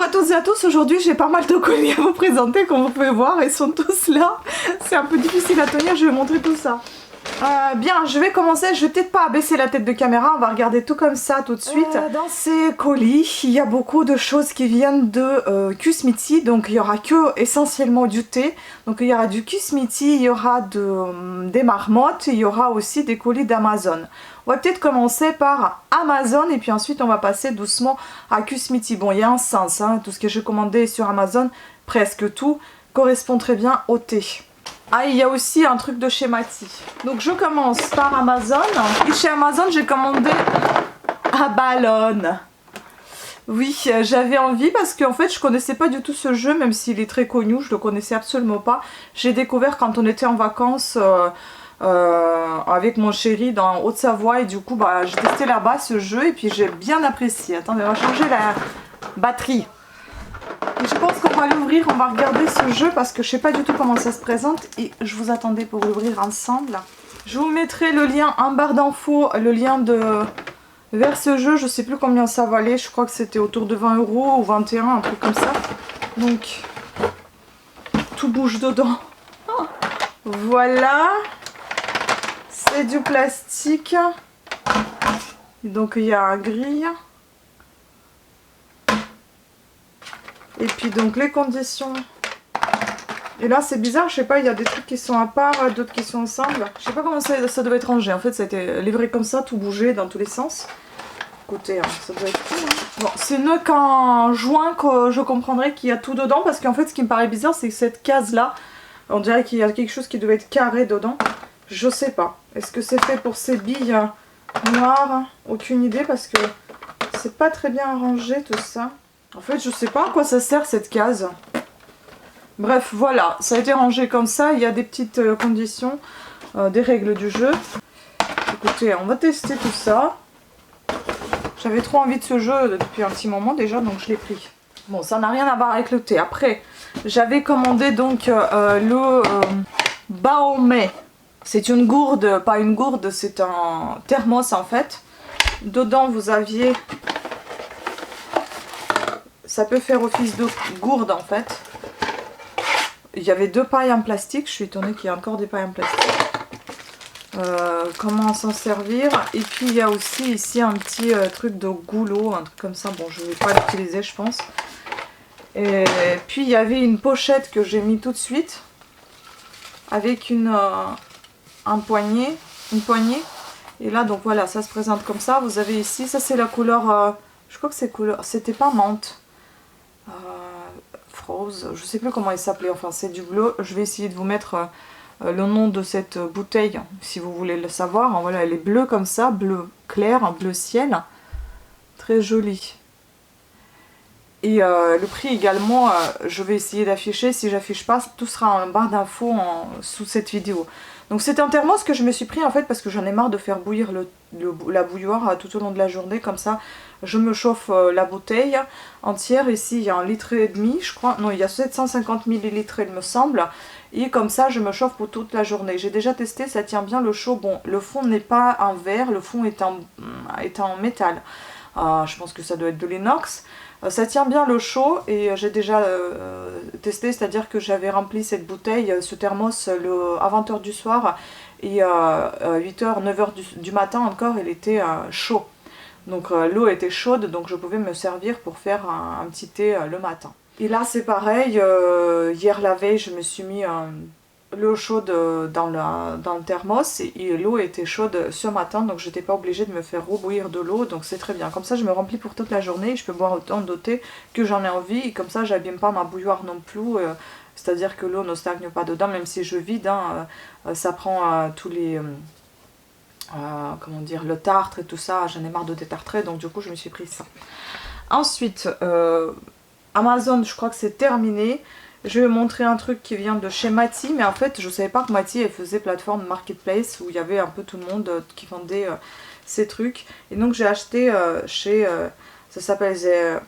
à toutes et à tous, aujourd'hui j'ai pas mal de colis à vous présenter comme vous pouvez voir, ils sont tous là, c'est un peu difficile à tenir, je vais montrer tout ça. Bien, je vais commencer, je vais peut-être pas abaisser la tête de caméra, on va regarder tout comme ça tout de suite. Dans ces colis, il y a beaucoup de choses qui viennent de Kusmiti, donc il y aura que essentiellement du thé, donc il y aura du Kusmiti, il y aura des marmottes, il y aura aussi des colis d'Amazon. On va peut-être commencer par Amazon et puis ensuite on va passer doucement à Kusmiti. Bon, il y a un sens, hein, tout ce que j'ai commandé sur Amazon, presque tout, correspond très bien au thé. Ah, il y a aussi un truc de chez Mati. Donc je commence par Amazon. Et chez Amazon, j'ai commandé un ballon. Oui, j'avais envie parce qu'en fait, je connaissais pas du tout ce jeu, même s'il est très connu, je le connaissais absolument pas. J'ai découvert quand on était en vacances avec mon chéri dans Haute-Savoie et du coup, bah, j'ai testé là-bas ce jeu et puis j'ai bien apprécié. Attendez, on va changer la batterie. Et je pense qu'on va l'ouvrir, on va regarder ce jeu parce que je sais pas du tout comment ça se présente et je vous attendais pour l'ouvrir ensemble. Je vous mettrai le lien en barre d'infos, le lien vers ce jeu, je sais plus combien ça valait, je crois que c'était autour de 20 € ou 21, un truc comme ça. Donc, tout bouge dedans. Voilà, c'est du plastique. Et donc il y a un grille. Et puis donc les conditions. Et là c'est bizarre, je sais pas, il y a des trucs qui sont à part, d'autres qui sont ensemble. Je sais pas comment ça devait être rangé. En fait ça a été livré comme ça, tout bougé dans tous les sens. Écoutez, hein, ça doit être cool. Hein. Bon, c'est mieux qu'en juin que je comprendrai qu'il y a tout dedans. Parce qu'en fait ce qui me paraît bizarre c'est que cette case là, on dirait qu'il y a quelque chose qui devait être carré dedans. Je sais pas. Est-ce que c'est fait pour ces billes noires? Aucune idée parce que c'est pas très bien arrangé tout ça. En fait, je sais pas à quoi ça sert cette case. Bref, voilà, ça a été rangé comme ça. Il y a des petites conditions, des règles du jeu. Écoutez, on va tester tout ça. J'avais trop envie de ce jeu depuis un petit moment déjà, donc je l'ai pris. Bon, ça n'a rien à voir avec le thé. Après, j'avais commandé donc le Baomé. C'est une gourde, pas une gourde, c'est un thermos en fait. Dedans, vous aviez... Ça peut faire office de gourde en fait. Il y avait deux pailles en plastique. Je suis étonnée qu'il y ait encore des pailles en plastique. Comment s'en servir. Et puis il y a aussi ici un petit truc de goulot. Un truc comme ça. Bon, je ne vais pas l'utiliser je pense. Et puis il y avait une pochette que j'ai mis tout de suite. Avec un poignet. Une poignée. Et là donc voilà, ça se présente comme ça. Vous avez ici, ça c'est la couleur... je crois que c'est couleur... C'était pas menthe. Rose, je sais plus comment il s'appelait, enfin c'est du bleu. Je vais essayer de vous mettre le nom de cette bouteille si vous voulez le savoir. Voilà, elle est bleue comme ça, bleu clair, un bleu ciel, très jolie. Et le prix également, je vais essayer d'afficher. Si j'affiche pas, tout sera en barre d'infos sous cette vidéo. Donc c'est un thermos que je me suis pris en fait parce que j'en ai marre de faire bouillir la bouilloire tout au long de la journée. Comme ça, je me chauffe la bouteille entière. Ici, il y a 1,5 litre, je crois. Non, il y a 750 ml, il me semble. Et comme ça, je me chauffe pour toute la journée. J'ai déjà testé, ça tient bien le chaud. Bon, le fond n'est pas en verre, le fond est en métal. Je pense que ça doit être de l'inox. Ça tient bien le chaud et j'ai déjà testé, c'est-à-dire que j'avais rempli cette bouteille, ce thermos à 20 h du soir et à 8 h, 9 h du matin encore, il était chaud. Donc l'eau était chaude, donc je pouvais me servir pour faire un petit thé le matin. Et là c'est pareil, hier la veille je me suis mis l'eau chaude dans le thermos et l'eau était chaude ce matin, donc j'étais pas obligée de me faire rebouillir de l'eau, donc c'est très bien. Comme ça je me remplis pour toute la journée et je peux boire autant de thé que j'en ai envie et comme ça j'abîme pas ma bouilloire non plus, c'est à dire que l'eau ne stagne pas dedans, même si je vide, hein, ça prend tous les... comment dire, le tartre et tout ça, j'en ai marre de détartrer, donc du coup je me suis pris ça. Ensuite, Amazon, je crois que c'est terminé. Je vais vous montrer un truc qui vient de chez Mati, mais en fait je savais pas que Mati elle faisait plateforme marketplace où il y avait un peu tout le monde qui vendait ces trucs. Et donc j'ai acheté chez, ça s'appelle The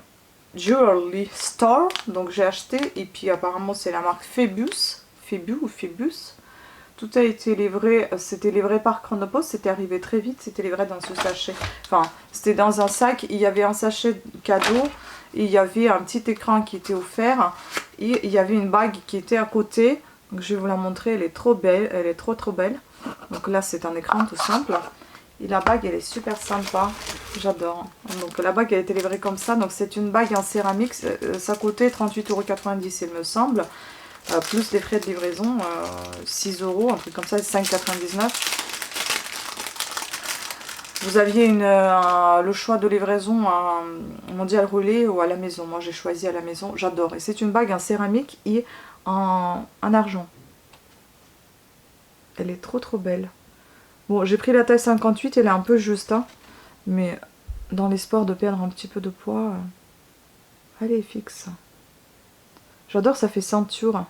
Jewelry Store, donc j'ai acheté et puis apparemment c'est la marque Phébus, Phébus ou Phébus. Tout a été livré, c'était livré par Chronopost, c'était arrivé très vite, c'était livré dans ce sachet. Enfin, c'était dans un sac, il y avait un sachet cadeau, et il y avait un petit écran qui était offert, et il y avait une bague qui était à côté. Donc je vais vous la montrer, elle est trop belle, elle est trop belle. Donc là c'est un écran tout simple. Et la bague elle est super sympa, j'adore. Donc la bague elle a été livrée comme ça, donc c'est une bague en céramique, ça coûtait 38,90 € il me semble. Plus les frais de livraison, 6 €, un truc comme ça, 5,99 €. Vous aviez le choix de livraison mondial relais ou à la maison. Moi j'ai choisi à la maison, j'adore. Et c'est une bague en céramique et en argent. Elle est trop belle. Bon, j'ai pris la taille 58, elle est un peu juste, hein, mais dans l'espoir de perdre un petit peu de poids, elle est fixe. J'adore, ça fait ceinture.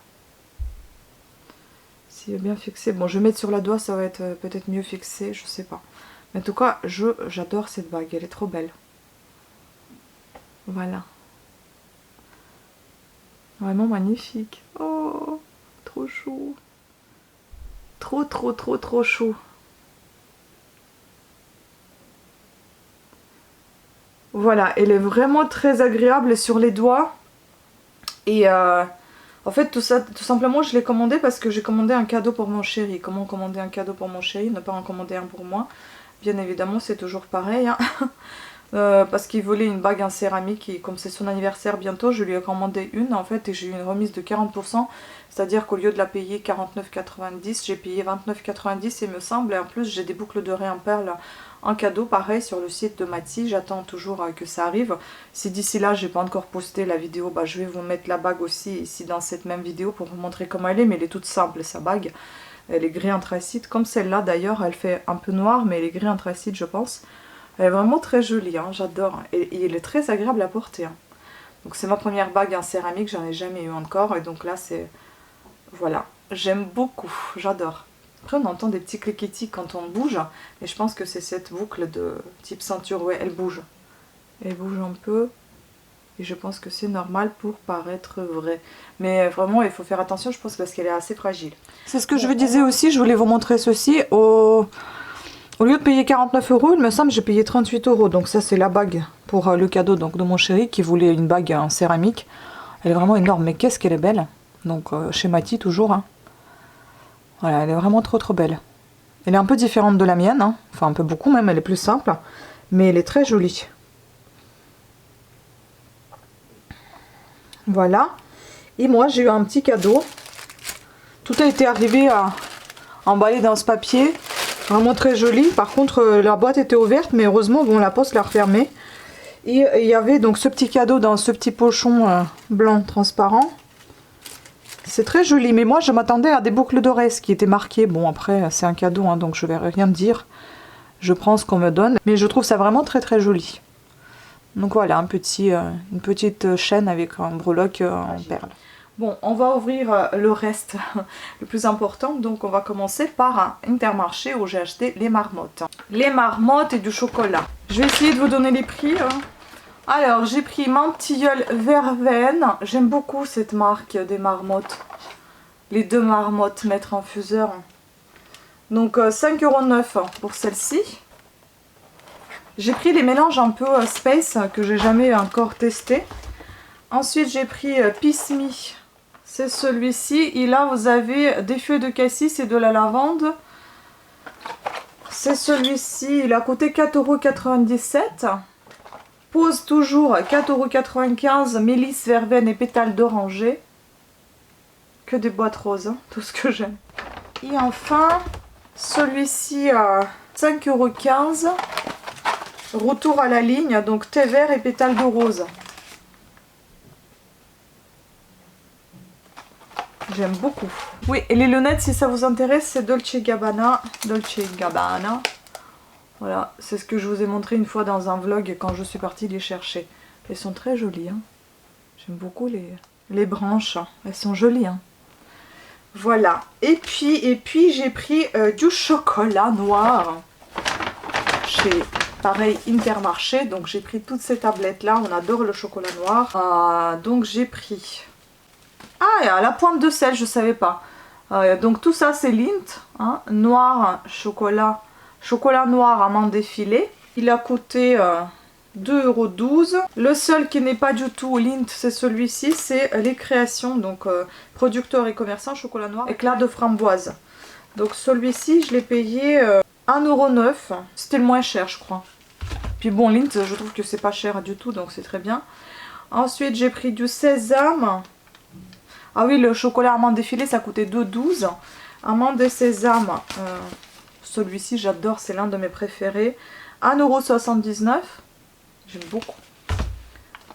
Si bien fixé. Bon, je vais mettre sur la doigt, ça va être peut-être mieux fixé, je sais pas. Mais en tout cas, j'adore cette bague, elle est trop belle. Voilà. Vraiment magnifique. Oh, trop chou. Trop chou. Voilà, elle est vraiment très agréable sur les doigts. Et en fait, tout ça, tout simplement, je l'ai commandé parce que j'ai commandé un cadeau pour mon chéri. Comment commander un cadeau pour mon chéri, ne pas en commander un pour moi? Bien évidemment, c'est toujours pareil. Hein. Parce qu'il voulait une bague en céramique et comme c'est son anniversaire bientôt, je lui ai commandé une en fait et j'ai eu une remise de 40%. C'est-à-dire qu'au lieu de la payer 49,90, j'ai payé 29,90 il me semble. Et en plus, j'ai des boucles d'oreilles en perles en cadeau, pareil sur le site de Mathis. J'attends toujours que ça arrive. Si d'ici là j'ai pas encore posté la vidéo, bah, je vais vous mettre la bague aussi ici dans cette même vidéo pour vous montrer comment elle est. Mais elle est toute simple sa bague. Elle est gris anthracite comme celle-là d'ailleurs. Elle fait un peu noir mais elle est gris anthracite je pense. Elle est vraiment très jolie, hein, j'adore. Et elle est très agréable à porter. Hein. Donc c'est ma première bague en céramique, j'en ai jamais eu encore. Et donc là c'est... Voilà, j'aime beaucoup, j'adore. Après on entend des petits cliquetis quand on bouge. Et je pense que c'est cette boucle de type ceinture, ouais, elle bouge. Elle bouge un peu. Et je pense que c'est normal pour paraître vrai. Mais vraiment il faut faire attention, je pense, parce qu'elle est assez fragile. C'est ce que je vous disais aussi, je voulais vous montrer ceci. Au lieu de payer 49 €, il me semble que j'ai payé 38 €. Donc ça c'est la bague pour le cadeau donc, de mon chéri qui voulait une bague en céramique. Elle est vraiment énorme, mais qu'est-ce qu'elle est belle. Donc chez Mathis toujours. Hein. Voilà, elle est vraiment trop belle. Elle est un peu différente de la mienne. Hein. Enfin un peu beaucoup même, elle est plus simple. Mais elle est très jolie. Voilà. Et moi j'ai eu un petit cadeau. Tout a été arrivé emballé dans ce papier. Vraiment très joli. Par contre, la boîte était ouverte, mais heureusement, bon, la poste l'a refermée. Et il y avait donc ce petit cadeau dans ce petit pochon blanc transparent. C'est très joli, mais moi, je m'attendais à des boucles d'oreilles, ce qui était marqué. Bon, après, c'est un cadeau, hein, donc je vais rien dire. Je prends ce qu'on me donne, mais je trouve ça vraiment très joli. Donc voilà, une petite chaîne avec un breloque en perles. Bon, on va ouvrir le reste, le plus important. Donc, on va commencer par un Intermarché où j'ai acheté les marmottes. Les marmottes et du chocolat. Je vais essayer de vous donner les prix. Hein. Alors, j'ai pris Mentilleul Verveine. J'aime beaucoup cette marque des marmottes. Les deux marmottes maître infuseur. Donc, 5,09 € pour celle-ci. J'ai pris les mélanges un peu space que j'ai jamais encore testé. Ensuite, j'ai pris Peace Me. C'est celui-ci. Et là, vous avez des feuilles de cassis et de la lavande. C'est celui-ci. Il a coûté 4,97 €. Pose toujours 4,95 €. Mélisse, verveine et pétales d'oranger. Que des boîtes roses. Hein, tout ce que j'aime. Et enfin, celui-ci à 5,15 €. Retour à la ligne. Donc thé vert et pétales de rose. J'aime beaucoup. Oui, et les lunettes, si ça vous intéresse, c'est Dolce Gabbana. Dolce Gabbana. Voilà, c'est ce que je vous ai montré une fois dans un vlog quand je suis partie les chercher. Elles sont très jolies. Hein. J'aime beaucoup les branches. Elles sont jolies. Hein. Voilà. Et puis j'ai pris du chocolat noir. Chez, pareil, Intermarché. Donc j'ai pris toutes ces tablettes-là. On adore le chocolat noir. Donc j'ai pris... Ah, à la pointe de sel, je savais pas. Donc tout ça c'est Lindt, hein, noir, chocolat noir, amande défilée. Il a coûté 2,12 €. Le seul qui n'est pas du tout Lindt, c'est celui-ci, c'est les créations, donc producteur et commerçant, chocolat noir, éclat de framboise. Donc celui-ci, je l'ai payé 1,09 €. C'était le moins cher, je crois. Puis bon, Lindt, je trouve que c'est pas cher du tout, donc c'est très bien. Ensuite, j'ai pris du sésame. Ah oui, le chocolat amande défilé, ça coûtait 2,12 €. Amande et sésame, celui-ci, j'adore, c'est l'un de mes préférés. 1,79 €. J'aime beaucoup.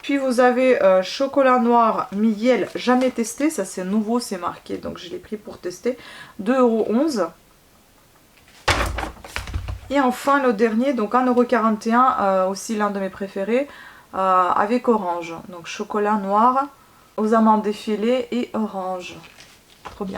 Puis vous avez chocolat noir miel, jamais testé. Ça c'est nouveau, c'est marqué. Donc je l'ai pris pour tester. 2,11 €. Et enfin le dernier, donc 1,41 €. Aussi l'un de mes préférés. Avec orange. Donc chocolat noir aux amandes défilées et orange. Trop bien.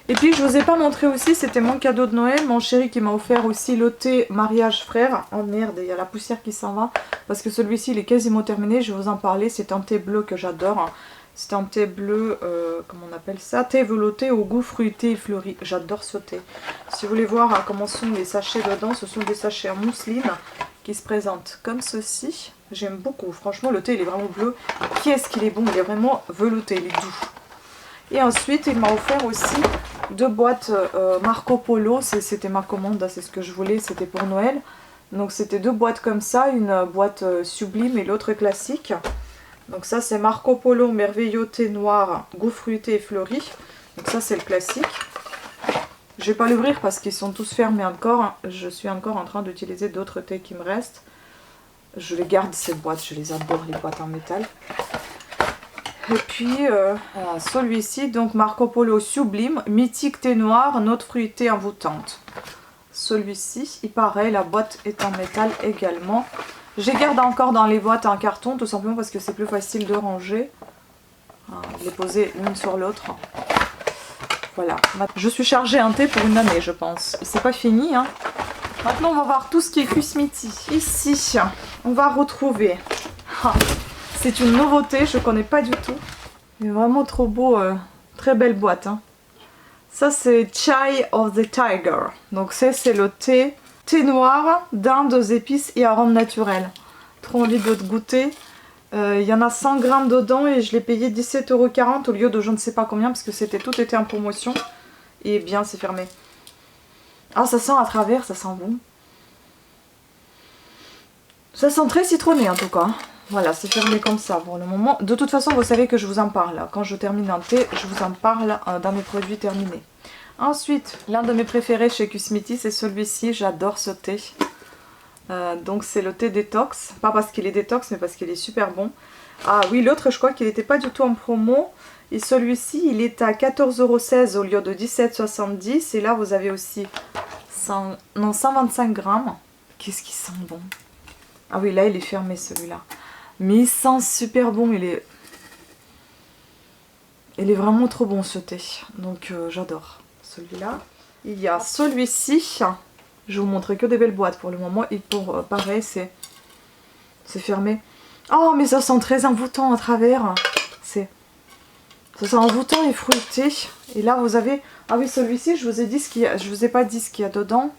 Et puis je vous ai pas montré aussi, c'était mon cadeau de Noël, mon chéri qui m'a offert aussi le thé mariage frère. Oh merde, il y a la poussière qui s'en va, parce que celui-ci il est quasiment terminé, je vais vous en parler. C'est un thé bleu que j'adore. C'est un thé bleu, comment on appelle ça, thé velouté au goût fruité et fleuri. J'adore ce thé. Si vous voulez voir comment sont les sachets dedans, ce sont des sachets en mousseline qui se présentent comme ceci. J'aime beaucoup, franchement le thé il est vraiment bleu. Qu'est-ce qu'il est bon, il est vraiment velouté, il est doux. Et ensuite il m'a offert aussi 2 boîtes Marco Polo, c'était ma commande, c'est ce que je voulais, c'était pour Noël. Donc c'était 2 boîtes comme ça, une boîte sublime et l'autre classique. Donc ça c'est Marco Polo merveilleux thé noir, goût fruité et fleuri. Donc ça c'est le classique. Je vais pas l'ouvrir parce qu'ils sont tous fermés encore. Je suis encore en train d'utiliser d'autres thés qui me restent. Je les garde ces boîtes, je les adore les boîtes en métal. Et puis celui-ci, donc Marco Polo Sublime, mythique thé noir, note fruitée envoûtante. Celui-ci, il paraît, la boîte est en métal également. Je les garde encore dans les boîtes en carton, tout simplement parce que c'est plus facile de ranger. Les poser l'une sur l'autre. Voilà. Je suis chargée en thé pour une année, je pense. C'est pas fini, hein. Maintenant, on va voir tout ce qui est Kusmiti. Ici, on va retrouver... C'est une nouveauté, je connais pas du tout. Il est vraiment trop beau, très belle boîte. Hein. Ça c'est Chai of the Tiger. Donc c'est le thé noir d'Inde aux épices et arômes naturels. Trop envie de goûter. Il y en a 100 grammes dedans et je l'ai payé 17,40 € au lieu de je ne sais pas combien parce que tout était en promotion. Et bien c'est fermé. Ah ça sent à travers, ça sent bon. Ça sent très citronné en tout cas. Voilà, c'est fermé comme ça pour le moment. De toute façon, vous savez que je vous en parle. Quand je termine un thé, je vous en parle dans mes produits terminés. Ensuite, l'un de mes préférés chez Kusmiti, c'est celui-ci. J'adore ce thé. Donc c'est le thé détox. Pas parce qu'il est détox, mais parce qu'il est super bon. Ah oui, l'autre, je crois qu'il n'était pas du tout en promo. Et celui-ci, il est à 14,16 € au lieu de 17,70 €. Et là, vous avez aussi 125 grammes. Qu'est-ce qui sent bon? Ah oui, là, il est fermé celui-là. Mais il sent super bon, il est vraiment trop bon ce thé. Donc j'adore celui-là. Il y a celui-ci. Je vais vous montrer que des belles boîtes pour le moment. Et pour pareil, c'est fermé. Oh mais ça sent très envoûtant à travers. Ça sent envoûtant et fruité. Et là vous avez... Ah oui, celui-ci, je vous ai dit ce qu'il y a. Je vous ai pas dit ce qu'il y a dedans.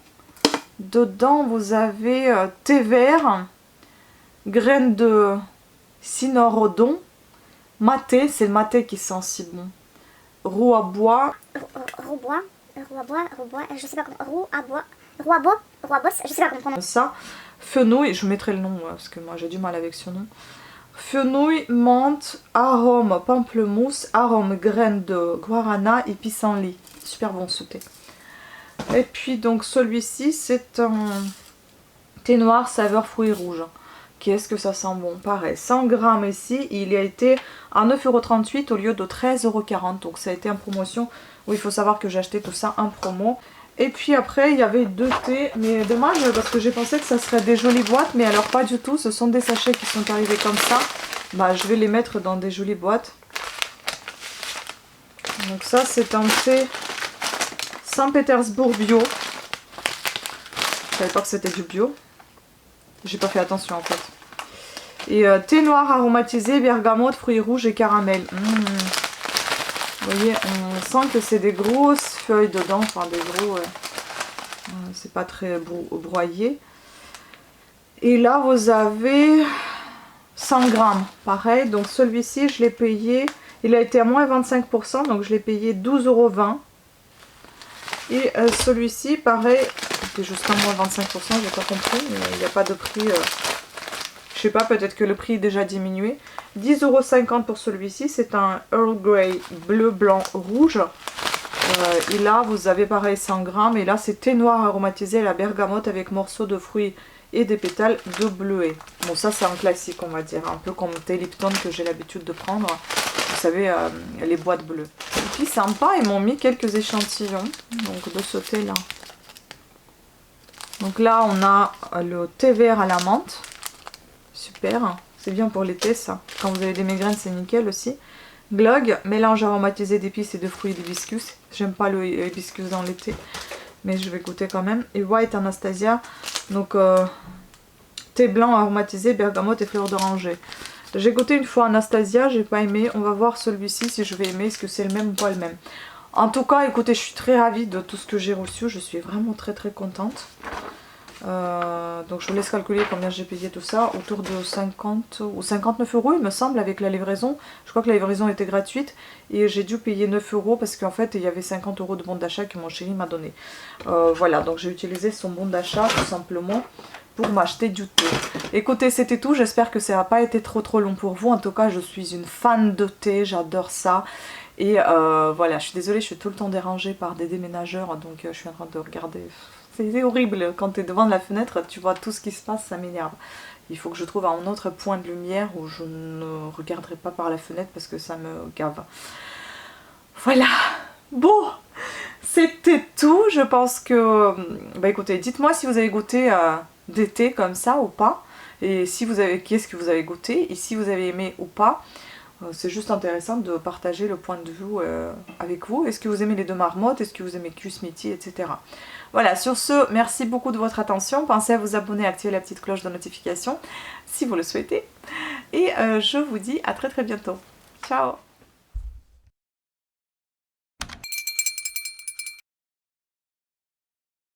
Dedans vous avez thé vert, graines de cynorhodon, maté, c'est le maté qui sent si bon. Roux à bois. Je sais pas comment. Roux à bois, je sais pas comment prendre. Ça, fenouil, je mettrai le nom parce que moi j'ai du mal avec ce nom. Fenouil, menthe, arôme pamplemousse, arôme graines de guarana et pissenlit. Super bon ce thé. Et puis donc celui-ci, c'est un thé noir saveur fruits rouges. Qu'est-ce que ça sent bon, pareil. 100 grammes ici, il a été à 9,38 € au lieu de 13,40 €. Donc ça a été en promotion. Oui, il faut savoir que j'ai acheté tout ça en promo. Et puis après, il y avait 2 thés. Mais dommage, parce que j'ai pensé que ça serait des jolies boîtes. Mais alors pas du tout, ce sont des sachets qui sont arrivés comme ça. Bah, je vais les mettre dans des jolies boîtes. Donc ça, c'est un thé Saint-Pétersbourg bio. Je savais pas que c'était du bio. J'ai pas fait attention en fait. Et thé noir aromatisé, bergamote, fruits rouges et caramel. Vous voyez, on sent que c'est des grosses feuilles dedans, enfin des gros... c'est pas très broyé. Et là, vous avez 100 grammes, pareil. Donc celui-ci, je l'ai payé, il a été à moins 25%, donc je l'ai payé 12,20 €. Et celui-ci, pareil, c'était jusqu'à moins 25%, j'ai pas compris, mais il n'y a pas de prix... je sais pas, peut-être que le prix est déjà diminué. 10,50 € pour celui-ci, c'est un Earl Grey bleu, blanc, rouge. Et là, vous avez pareil 100 grammes. Et là, c'est thé noir aromatisé à la bergamote avec morceaux de fruits et des pétales de bleuet. Bon, ça, c'est un classique, on va dire. Un peu comme thé Lipton que j'ai l'habitude de prendre. Vous savez, les boîtes bleues. Et puis, sympa, ils m'ont mis quelques échantillons donc, de ce thé-là. Donc là, on a le thé vert à la menthe. Super. C'est bien pour l'été, ça. Quand vous avez des migraines, c'est nickel aussi. Glog, mélange aromatisé d'épices et de fruits d'hibiscus. J'aime pas le hibiscus dans l'été, mais je vais goûter quand même. Et White Anastasia, donc thé blanc aromatisé, bergamote et fleurs d'oranger. J'ai goûté une fois Anastasia, j'ai pas aimé. On va voir celui-ci si je vais aimer, est-ce que c'est le même ou pas le même. En tout cas, écoutez, je suis très ravie de tout ce que j'ai reçu. Je suis vraiment très contente. Donc je vous laisse calculer combien j'ai payé tout ça, autour de 50 ou 59 € il me semble avec la livraison. Je crois que la livraison était gratuite et j'ai dû payer 9 € parce qu'en fait il y avait 50 € de bon d'achat que mon chéri m'a donné. Voilà, donc j'ai utilisé son bon d'achat tout simplement pour m'acheter du thé. Écoutez, c'était tout, j'espère que ça n'a pas été trop long pour vous. En tout cas, je suis une fan de thé, j'adore ça. Et voilà, je suis désolée, je suis tout le temps dérangée par des déménageurs, donc je suis en train de regarder. C'est horrible, quand tu es devant la fenêtre, tu vois tout ce qui se passe, ça m'énerve. Il faut que je trouve un autre point de lumière où je ne regarderai pas par la fenêtre parce que ça me gave. Voilà, bon, c'était tout. Je pense que... Bah écoutez, dites-moi si vous avez goûté des thés comme ça ou pas. Et si vous avez, qu'est-ce que vous avez goûté et si vous avez aimé ou pas. C'est juste intéressant de partager le point de vue avec vous. Est-ce que vous aimez les deux marmottes? Est-ce que vous aimez Q-Smithy, etc. Voilà, sur ce, merci beaucoup de votre attention. Pensez à vous abonner, à activer la petite cloche de notification si vous le souhaitez. Et je vous dis à très bientôt. Ciao!